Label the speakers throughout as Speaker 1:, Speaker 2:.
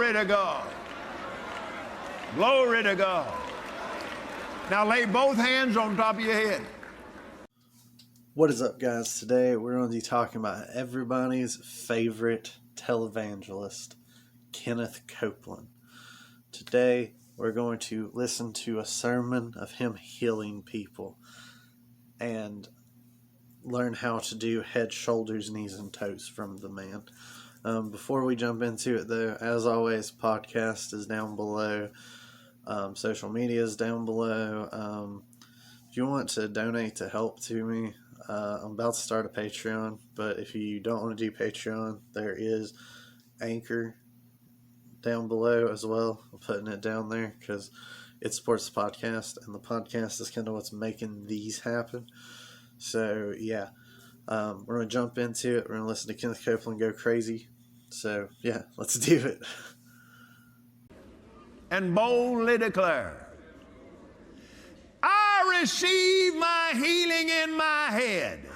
Speaker 1: Glory to God. Glory to God. Now lay both hands on top of your head.
Speaker 2: What is up, guys? Today we're going to be talking about everybody's favorite televangelist, Kenneth Copeland. Today we're going to listen to a sermon of him healing people and learn how to do head, shoulders, knees, and toes from the man. Before we jump into it, though, as always, podcast is down below. Social media is down below. If you want to donate to help to me, I'm about to start a Patreon, but if you don't want to do Patreon, there is Anchor down below as well. I'm putting it down there because it supports the podcast, and the podcast is kind of what's making these happen. So, yeah, we're going to jump into it. We're going to listen to Kenneth Copeland go crazy. So, yeah, let's do it.
Speaker 1: And boldly declare, I receive my healing in my head.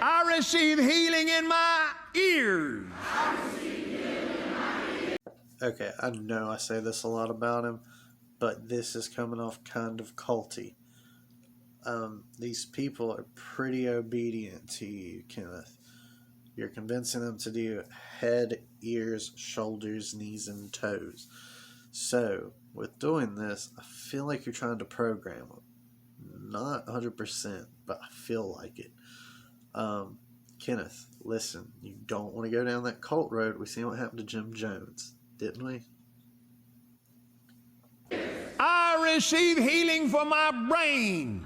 Speaker 1: I receive healing in my ears.
Speaker 2: Okay, I know I say this a lot about him, but this is coming off kind of culty. These people are pretty obedient to you, Kenneth. You're convincing them to do head, ears, shoulders, knees, and toes. So, with doing this, I feel like you're trying to program them. Not 100%, but I feel like it. Kenneth, listen, you don't want to go down that cult road. We seen what happened to Jim Jones, didn't we?
Speaker 1: I receive healing for my brain.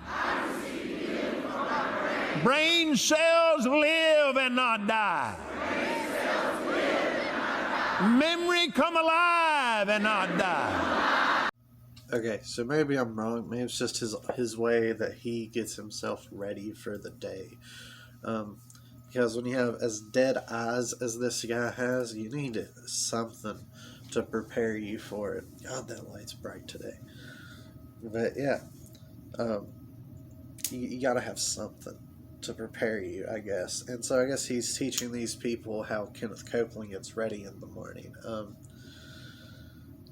Speaker 1: Brain cells live and not die. Memory come alive and not die.
Speaker 2: Okay, so maybe I'm wrong. Maybe it's just his way that he gets himself ready for the day. Because when you have as dead eyes as this guy has, you need something to prepare you for it. God, that light's bright today. But yeah, you gotta have something to prepare you, I guess. And so I guess he's teaching these people how Kenneth Copeland gets ready in the morning.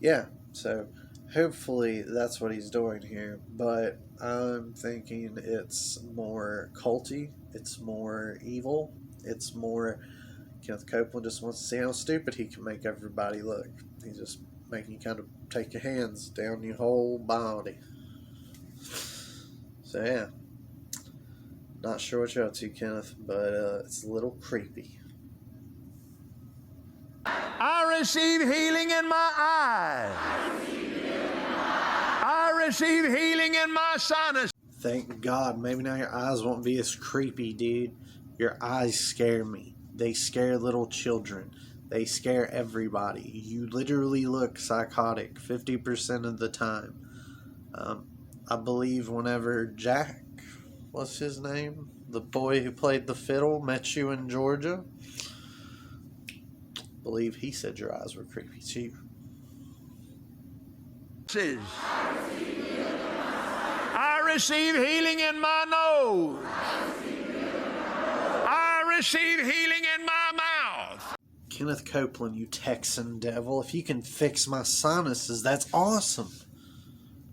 Speaker 2: Yeah, so hopefully that's what he's doing here, but I'm thinking it's more culty, it's more evil, it's more Kenneth Copeland just wants to see how stupid he can make everybody look. He's just making you kind of take your hands down your whole body. So yeah, not sure what you're up to, Kenneth, but it's a little creepy.
Speaker 1: I receive healing in my eyes. I receive healing in my sinus.
Speaker 2: Thank God. Maybe now your eyes won't be as creepy, dude. Your eyes scare me. They scare little children. They scare everybody. You literally look psychotic 50% of the time. I believe whenever Jack, what's his name? The boy who played the fiddle, met you in Georgia. I believe he said your eyes were creepy too.
Speaker 1: I receive healing in my nose. I receive healing in my mouth.
Speaker 2: Kenneth Copeland, you Texan devil. If you can fix my sinuses, that's awesome.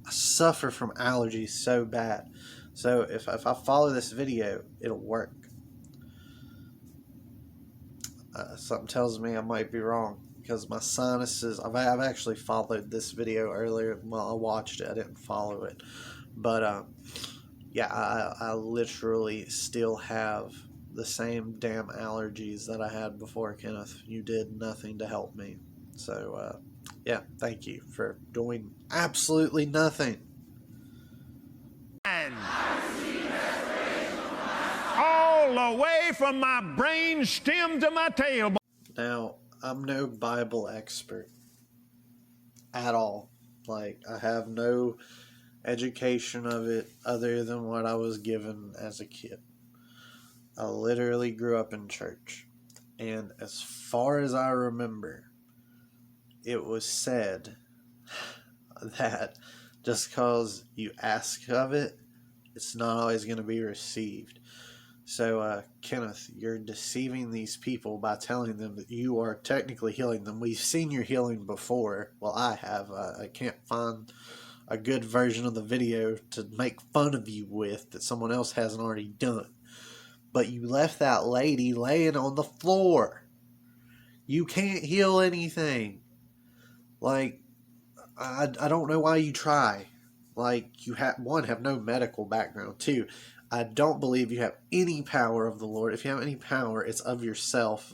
Speaker 2: I suffer from allergies so bad. So if I follow this video, it'll work. Something tells me I might be wrong because my sinuses, I've actually followed this video earlier. Well, I watched it. I didn't follow it. But, yeah, I literally still have the same damn allergies that I had before, Kenneth. You did nothing to help me. So, yeah, thank you for doing absolutely nothing.
Speaker 1: And all the way from my brain stem to my tailbone.
Speaker 2: Now, I'm no Bible expert at all. Like, I have no education of it other than what I was given as a kid. I literally grew up in church. And as far as I remember, it was said that just because you ask of it, it's not always going to be received. So, Kenneth, you're deceiving these people by telling them that you are technically healing them. We've seen your healing before. Well, I have. I can't find a good version of the video to make fun of you with that someone else hasn't already done. But you left that lady laying on the floor. You can't heal anything. Like, I don't know why you try. Like, you have no medical background. Two, I don't believe you have any power of the Lord. If you have any power, it's of yourself.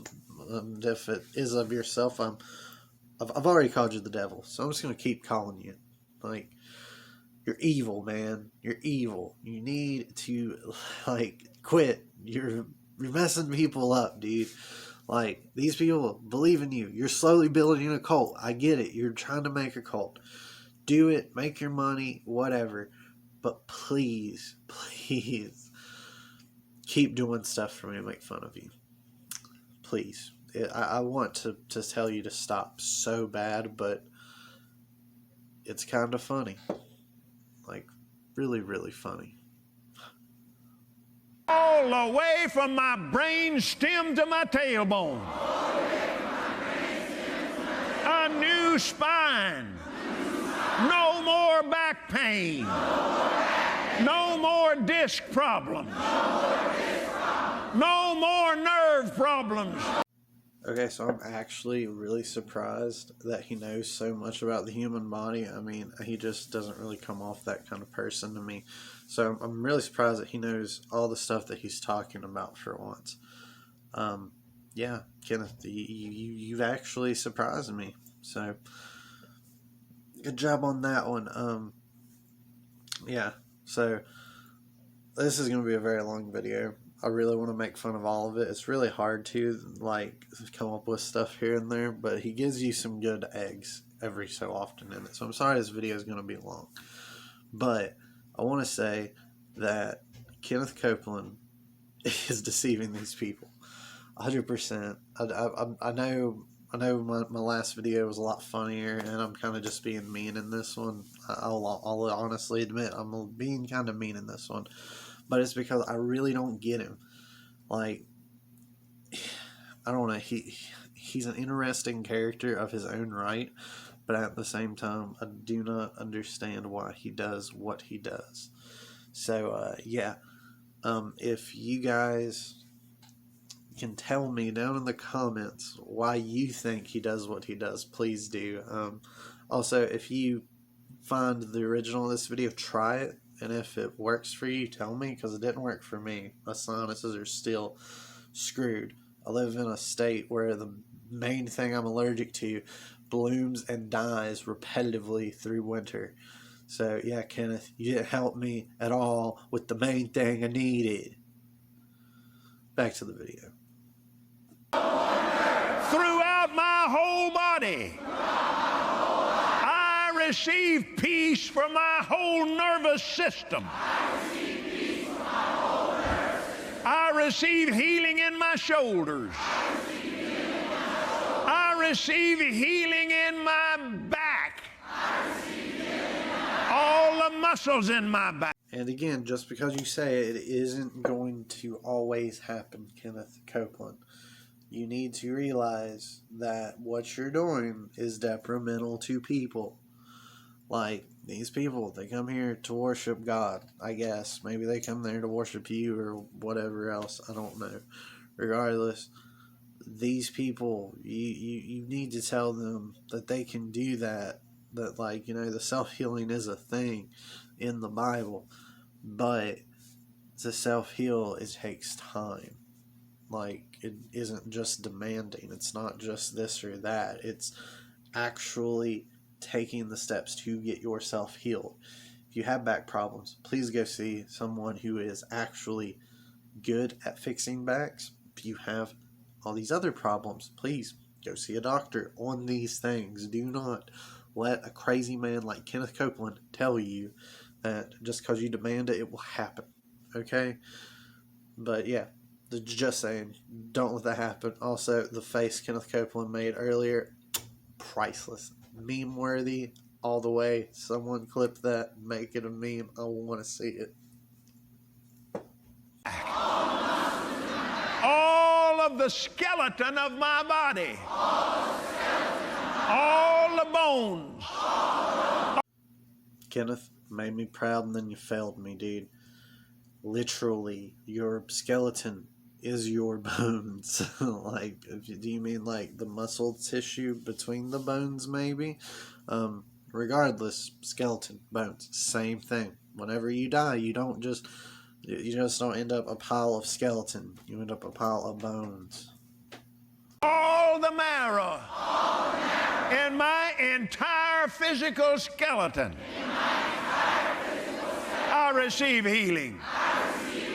Speaker 2: If it is of yourself, I've already called you the devil, so I'm just gonna keep calling you. Like, you're evil, man. You're evil. You need to quit. You're messing people up, dude. Like, these people believe in you. You're slowly building a cult. I get it. You're trying to make a cult. Do it. Make your money. Whatever. But please, please, keep doing stuff for me to make fun of you. Please. I want to tell you to stop so bad, but it's kind of funny. Like, really, really funny.
Speaker 1: All the way from my brain stem to my tailbone. A new spine. No more back pain. No more disc problems. No more nerve problems.
Speaker 2: Okay, so I'm actually really surprised that he knows so much about the human body. I mean, he just doesn't really come off that kind of person to me. So I'm really surprised that he knows all the stuff that he's talking about for once. Yeah, Kenneth, you've actually surprised me. So good job on that one. Yeah, so this is going to be a very long video. I really want to make fun of all of it. It's really hard to, come up with stuff here and there, but he gives you some good eggs every so often in it. So I'm sorry this video is going to be long. But I want to say that Kenneth Copeland is deceiving these people. 100%. I know my last video was a lot funnier, and I'm kind of just being mean in this one. I'll honestly admit I'm being kind of mean in this one. But it's because I really don't get him. Like, I don't know. He's an interesting character of his own right, but at the same time, I do not understand why he does what he does. So, yeah. If you guys can tell me down in the comments why you think he does what he does, please do. Also, if you find the original of this video, try it. And if it works for you, tell me, because it didn't work for me. My sinuses are still screwed. I live in a state where the main thing I'm allergic to blooms and dies repetitively through winter. So, yeah, Kenneth, you didn't help me at all with the main thing I needed. Back to the video.
Speaker 1: Throughout my whole body. I receive peace from my whole nervous system. I receive healing in my shoulders. I receive healing in my back. All the muscles in my back.
Speaker 2: And again, just because you say it, it isn't going to always happen, Kenneth Copeland. You need to realize that what you're doing is detrimental to people. Like, these people, they come here to worship God, I guess. Maybe they come there to worship you or whatever else. I don't know. Regardless, these people, you need to tell them that they can do that. That, the self-healing is a thing in the Bible. But to self-heal, it takes time. Like, it isn't just demanding. It's not just this or that. It's actually taking the steps to get yourself healed. If you have back problems, please go see someone who is actually good at fixing backs. If you have all these other problems, please go see a doctor on these things. Do not let a crazy man like Kenneth Copeland tell you that just because you demand it, it will happen. Okay? But yeah, just saying, don't let that happen. Also, the face Kenneth Copeland made earlier, priceless. Meme worthy all the way. Someone clip that, make it a meme. I want to see it.
Speaker 1: of the skeleton of my body, all the bones.
Speaker 2: Kenneth made me proud and then you failed me, dude. Literally, your skeleton is your bones. Like, do you mean like the muscle tissue between the bones, maybe? Regardless, skeleton, bones, same thing. Whenever you die, you just don't end up a pile of skeleton. You end up a pile of bones.
Speaker 1: All the marrow in my entire physical skeleton. I receive healing.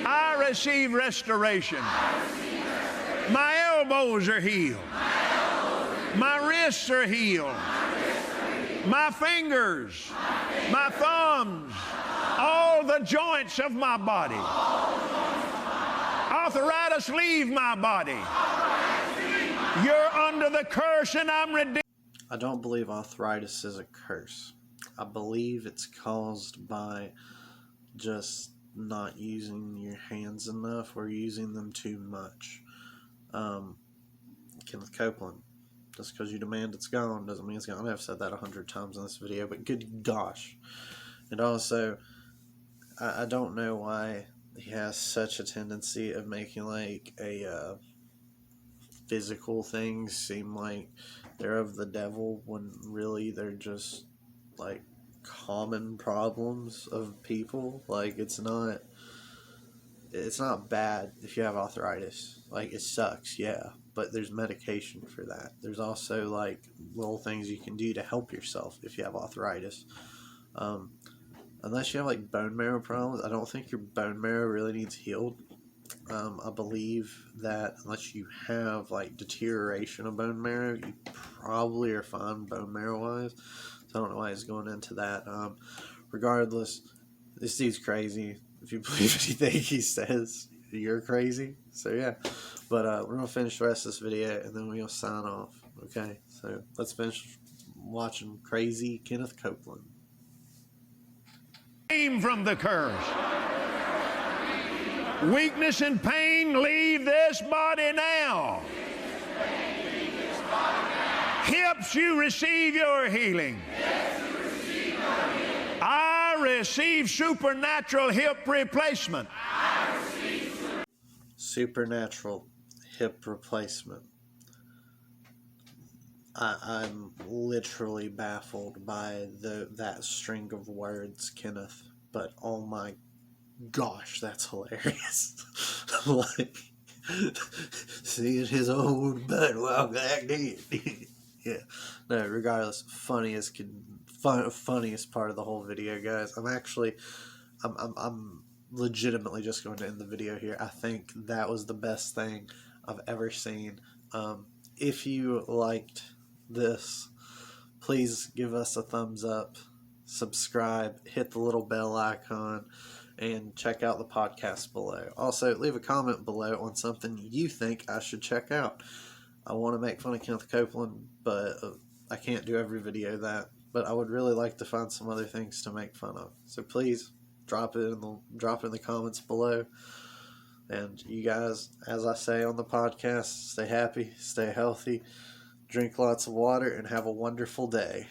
Speaker 1: I receive restoration. My elbows are healed. My wrists are healed. My fingers, my thumbs, all the joints of my body. Arthritis, leave my body. You're under the curse and I'm redeemed.
Speaker 2: I don't believe arthritis is a curse. I believe it's caused by just not using your hands enough or using them too much. Kenneth Copeland, just because you demand it's gone doesn't mean it's gone. I've said that 100 times in this video, but good gosh. And also, I don't know why he has such a tendency of making like a physical things seem like they're of the devil when really they're just like common problems of people. Like, it's not bad if you have arthritis. Like, it sucks, yeah, but there's medication for that. There's also like little things you can do to help yourself if you have arthritis. Unless you have like bone marrow problems, I don't think your bone marrow really needs healed. I believe that unless you have like deterioration of bone marrow, you probably are fine bone marrow wise. So I don't know why he's going into that. Regardless, this dude's crazy. If you believe anything he says, you're crazy. So yeah, but we're gonna finish the rest of this video and then we're gonna sign off. Okay, so let's finish watching crazy Kenneth Copeland.
Speaker 1: From the curse. Weakness and pain, leave this body now. Hips, you receive your healing. I receive supernatural hip replacement.
Speaker 2: Supernatural hip replacement. I'm literally baffled by that string of words, Kenneth. But oh my gosh, that's hilarious. Like, seeing his own butt walk back in. Yeah. No, regardless, funniest part of the whole video, guys. I'm legitimately just going to end the video here. I think that was the best thing I've ever seen. If you liked this, please give us a thumbs up, subscribe, hit the little bell icon, and check out the podcast below. Also, leave a comment below on something you think I should check out. I want to make fun of Kenneth Copeland, but I can't do every video that. But I would really like to find some other things to make fun of. So please drop it in the comments below. And you guys, as I say on the podcast, stay happy, stay healthy, drink lots of water, and have a wonderful day.